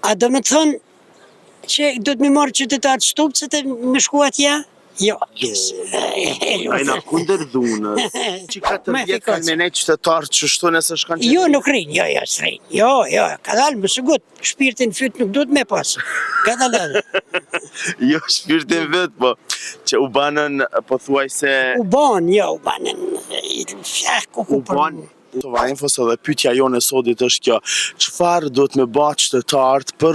A do me thonë që do të më marrë qytetarë shtupcët e me shku atje? Jo. Ajna kunder dhunës. Që 4 vjetë kanë me ne qytetarë që shtu nëse shkanë qeveria? Jo, nuk rinë, jo, s'rinë. Jo, ka dalë më sëgut. Shpirtin fyt nuk duhet me pas. Ka dalë. Jo, shpirtin fyt, po. Që u banën, po thuaj se... U banën. U banë. Tova infos edhe pyetja jone sotit është kjo, çfarë do të me ba qytetarët për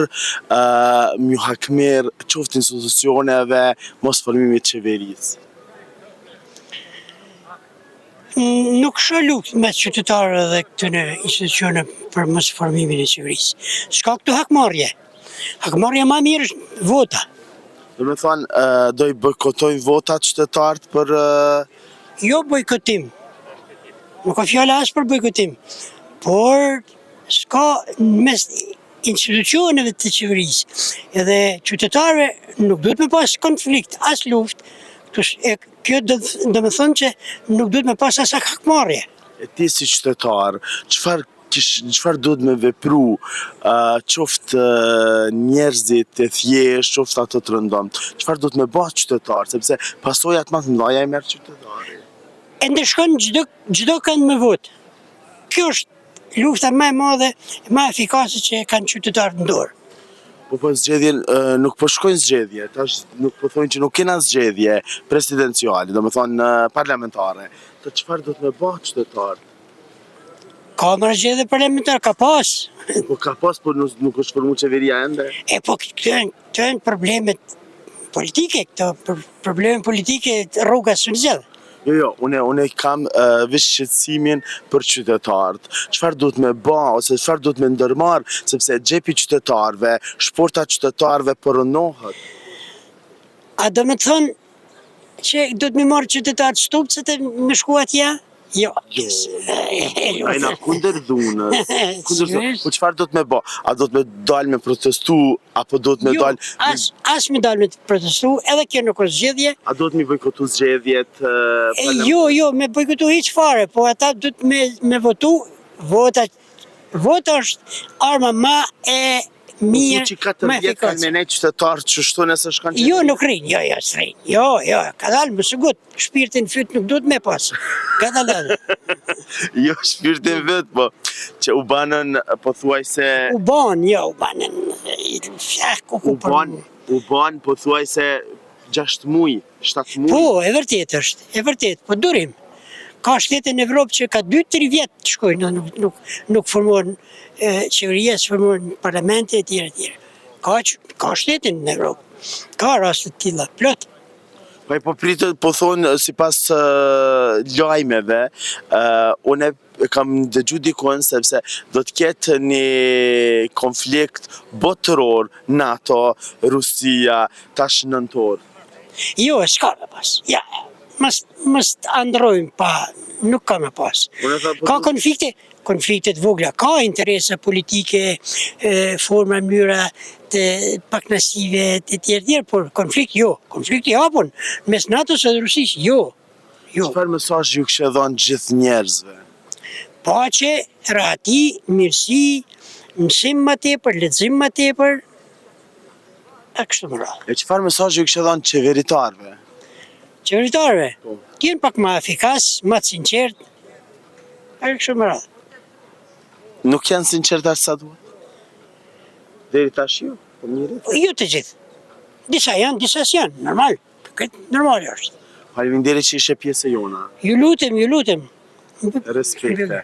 mju hakmer qoftë institucioneve mos formimit qeverisë? Nuk shë lukë mes qytetarë dhe këtëne institucione për mos formimin e qeverisë. Shka këtu hakmarrje. Hakmarrja ma mirë është vota. Do me thonë, do i bojkotojnë votat qytetarët për... Jo bojkotim. Nuk ka fjala as për bojkotim, por s'ka mes institucioneve të qeverisë edhe qytetarëve nuk duhet me pas konflikt, as luftë. Kjo do me thonë që nuk duhet me pas as hakmarrje. E ti si qytetar, çfarë duhet me vepru, qoftë njerëzit e thjesht, qoftë ato të rëndomtë, çfarë duhet me ba qytetar, sepse pasojat më të mëdha i merr qytetari. E ndeshkon gjdo kanë me votë. Kjo është lufta më e madhe, më efikase që kanë qytetarët në dorë. Po zgjedhjen, nuk po shkojnë zgjedhje, tash nuk po thonë që nuk kena zgjedhje presidenciale, do me thonë parlamentare. Të çfarë do të me ba qytetarët? Ka më zgjedhje parlamentare, ka pas. Po ka pas, po nuk është formu qeveria ende? Po këto janë problemet politike, probleme politike rruga së në zgjedhë. Jo, unë kam veç shqetësimin për qytetarët. Çfarë duhet me ba, ose çfarë duhet me ndërmarr, sepse xhepi qytetarëve, shporta qytetarëve përrënohet. A do me thonë që do të me marrë qytetarët shtupcët e me shku atje? Jo. Ajna kunder dhunës. Po çfarë do të me ba? A do të me dalë me protestu, apo do të me dalë... As me dalë me protestu, edhe kjo nuk është zgjedhje. A do të me bojkotu zgjedhjet? Jo, me bojkotu hiç fare, po ata do të me votu, vota është arma ma e mirë, që 4 vjetë kanë me ne qytetarë që shtu nëse shkanë qeveria? Jo, nuk rinë, s'rinë. Jo, ka dalë më sëgut. Shpirtin fyt nuk duhet me pas. Ka dalë. Jo, shpirtin fyt, po. Që u banën, po thuaj se... U banën. U banë, po thuaj se 6 muj, 7 muj. Po, e vërtet, po durim. Ka shtete në Evropë që ka 2-3 vjetë të shkojnë, nuk formohen qeveria, së formohen parlamente e tjere. Ka shtete në Evropë, ka rastet tilla, plot. Po pritet, po thonë, si pas lajmeve, unë kam dëgju dikon sepse do të ketë një konflikt botëror, NATO, Rusia, tash nëntor. Jo, s'ka me pas, mës të androjmë pa, nuk ka me pas. Ka konfliktet vogla, ka interesa politike, forma mënyra të paknasive të tjerë, por konflikt i hapun, mes NATO-s dhe Rusisë, jo. Çfarë mesazh ju kishte dhënë gjithë njerëzve? Paqe, rahati, mirësi, mësim më tepër, lexim më tepër, e kështu me radhë. E çfarë mesazh ju kishte dhënë qeveritarëve? Qeveritarëve, t'jenë pak më efikas, më të sinqert, e kështu me radhë. Nuk janë sinqert as sa duhet? Deri tash jo? Jo të gjithë. Disa janë, disa s'janë, normal. Këtë normal është. Faleminderit që ishe pjesë e jona. Ju lutem. Respekte.